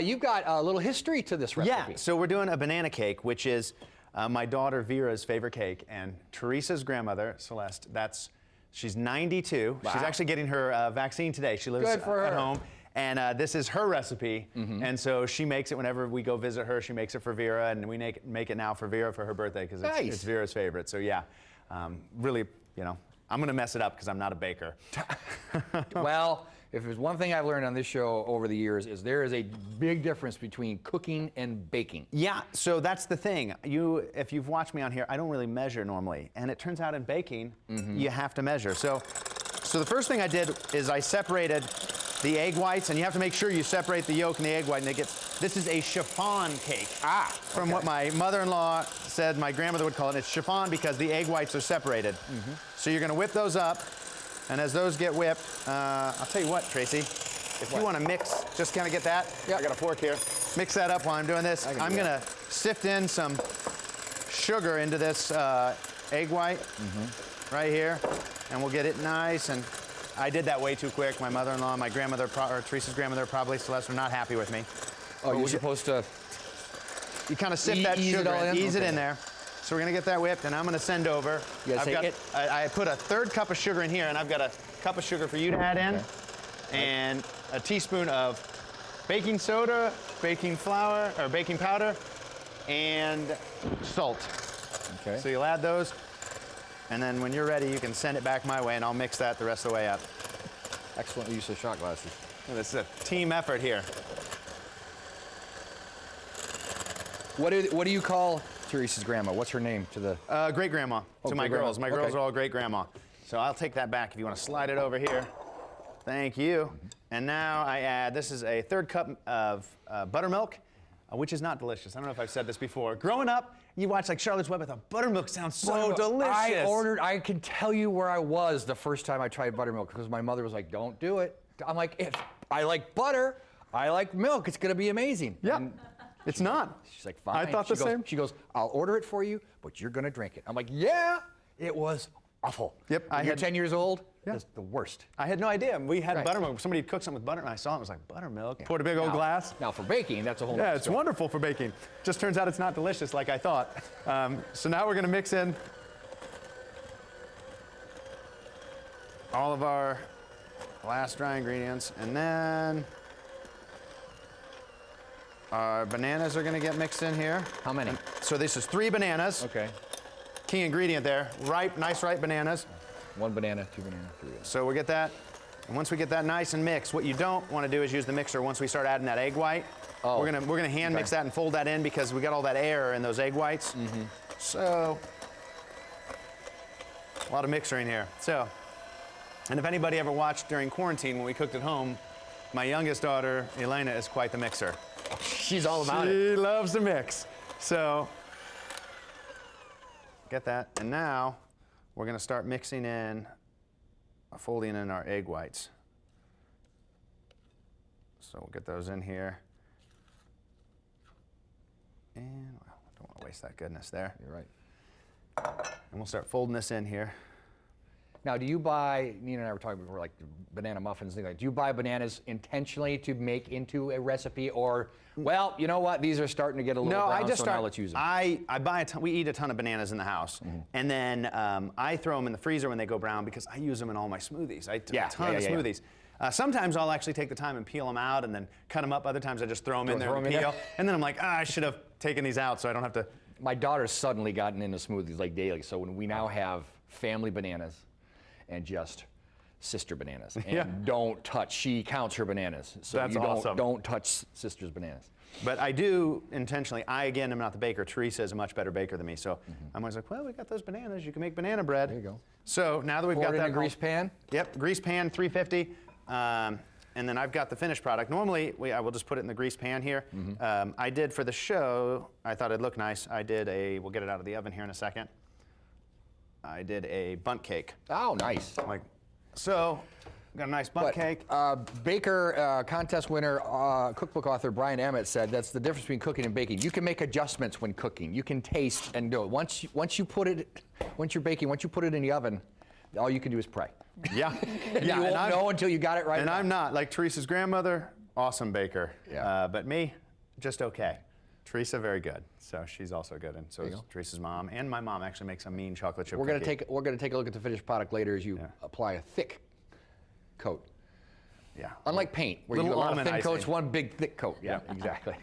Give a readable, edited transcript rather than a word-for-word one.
You've got a little history to this recipe. Yeah, so we're doing a banana cake, which is my daughter Vera's favorite cake, and Teresa's grandmother, Celeste, she's 92. Wow. She's actually getting her vaccine today. She lives Good for her. at home. And this is her recipe, and so she makes it whenever we go visit her. She makes it for Vera, and we make it now for Vera for her birthday because it's Vera's favorite. So yeah, really, I'm gonna mess it up because I'm not a baker. Well, if there's one thing I've learned on this show over the years is there is a big difference between cooking and baking. Yeah, so that's the thing. If you've watched me on here, I don't really measure normally, and it turns out in baking, you have to measure. So the first thing I did is I separated the egg whites, and you have to make sure you separate the yolk and the egg white, and this is a chiffon cake. From what my mother-in-law said my grandmother would call it. It's chiffon because the egg whites are separated. So you're gonna whip those up, and as those get whipped, I'll tell you what, Tracy, if you wanna mix, just kinda get that. Yep. I got a fork here. Mix that up while I'm doing this. I'm gonna sift in some sugar into this egg white right here, and we'll get it nice. And I did that way too quick. My mother-in-law, my grandmother, or Teresa's grandmother, probably Celeste, were not happy with me. Oh, you're supposed to... You kind of sift that sugar in, ease it in there. So we're gonna get that whipped, and I'm gonna send over. I put a 1/3 cup of sugar in here, and I've got a cup of sugar for you to add in, and a teaspoon of baking soda, baking flour, or baking powder, and salt. Okay. So you'll add those. And then when you're ready, you can send it back my way, and I'll mix that the rest of the way up. Excellent use of shot glasses. And this is a team effort here. What do you call Teresa's grandma? What's her name to the... Great grandma to my girls. My girls Okay. are all great grandma. So I'll take that back if you want to slide it over here. Thank you. And now I add, this is a 1/3 cup of buttermilk, which is not delicious. I don't know if I've said this before. Growing up, you watch like Charlotte's Web, I thought buttermilk sounds so delicious. I can tell you where I was the first time I tried buttermilk because my mother was like, don't do it. I'm like, if I like butter, I like milk, it's gonna be amazing. Yeah, And it's not. she's like, fine. I thought the same. She goes, I'll order it for you, but you're gonna drink it. I'm like, yeah, it was awful. Yep, When you're 10 years old, Yeah. it's the worst. I had no idea. We had Right. buttermilk. Somebody cooked something with butter, and I saw it. I was like, buttermilk? Poured a big old glass. Now for baking, that's a whole Yeah, nother it's story. wonderful for baking. Just turns out it's not delicious like I thought. So now we're gonna mix in all of our last dry ingredients, and then our bananas are gonna get mixed in here. How many? So this is 3 bananas. Okay. Key ingredient there, nice ripe bananas. 1 banana, 2 bananas, 3 bananas. So we get that, and once we get that nice and mixed, what you don't want to do is use the mixer once we start adding that egg white. Oh. We're gonna hand mix that and fold that in because we got all that air in those egg whites. So a lot of mixer in here. So, and if anybody ever watched during quarantine when we cooked at home, my youngest daughter, Elena, is quite the mixer. She's all about it. She loves to mix. So get that, and now we're gonna start mixing in, folding in our egg whites. So we'll get those in here. And, well, I don't want to waste that goodness there. You're right. And we'll start folding this in here. Now, do you buy, Nina and I were talking before, like banana muffins, things like that. Do you buy bananas intentionally to make into a recipe, or, well, you know what, these are starting to get a little brown, so now let's use them? I buy a ton, we eat a ton of bananas in the house, and then I throw them in the freezer when they go brown because I use them in all my smoothies. I do a ton of smoothies. Sometimes I'll actually take the time and peel them out and then cut them up. Other times I just throw them in there and peel. And then I'm like, I should have taken these out so I don't have to. My daughter's suddenly gotten into smoothies like daily, so when we now have family bananas and just sister bananas, and don't touch, she counts her bananas, so That's you awesome. don't touch sister's bananas. But I do intentionally, I again am not the baker. Teresa is a much better baker than me, so I'm always like, well, we got those bananas, you can make banana bread. There you go. So now that we've got Pour it that in a grease pan? Yep, grease pan, 350. And then I've got the finished product. Normally, I will just put it in the grease pan here. I did for the show, I thought it'd look nice. I did we'll get it out of the oven here in a second. I did a bundt cake. Oh, nice. So, got a nice bundt cake. Baker contest winner, cookbook author Brian Emmett said that's the difference between cooking and baking. You can make adjustments when cooking. You can taste and do it. Once you're baking, once you put it in the oven, all you can do is pray. Yeah. You won't know until you got it right. And I'm not. Like Teresa's grandmother, awesome baker. Yeah. But me, just okay. Teresa, very good. So she's also good, and so is Teresa's mom. And my mom actually makes a mean chocolate chip We're gonna cookie. take a look at the finished product later as you apply a thick coat. Yeah. Unlike paint, where you do a Little lot of almond thin coats, icing. one big thick coat. Yeah, exactly.